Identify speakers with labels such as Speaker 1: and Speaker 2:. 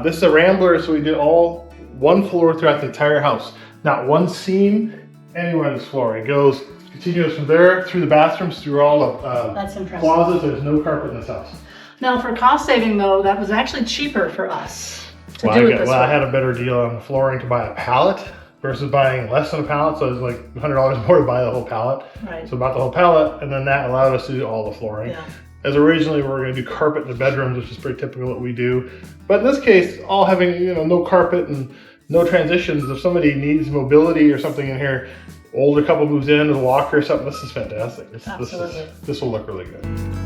Speaker 1: This is a Rambler, so we did all one floor throughout the entire house. Not one seam anywhere on this floor. It goes continuous from there through the bathrooms, through all of
Speaker 2: That's impressive.
Speaker 1: closets. There's no carpet in this house.
Speaker 2: Now for cost saving though, that was actually cheaper for us to
Speaker 1: Well,
Speaker 2: do it this way.
Speaker 1: I had a better deal on the flooring to buy a pallet versus buying less than a pallet. So it was like $100 more to buy the whole pallet.
Speaker 2: Right.
Speaker 1: So about the whole pallet, and then that allowed us to do all the flooring.
Speaker 2: Yeah.
Speaker 1: As originally we were going to do carpet in the bedrooms, which is pretty typical what we do. But in this case, all having no carpet and no transitions. If somebody needs mobility or something in here, older couple moves in with a walker or something, this is fantastic. This will look really good.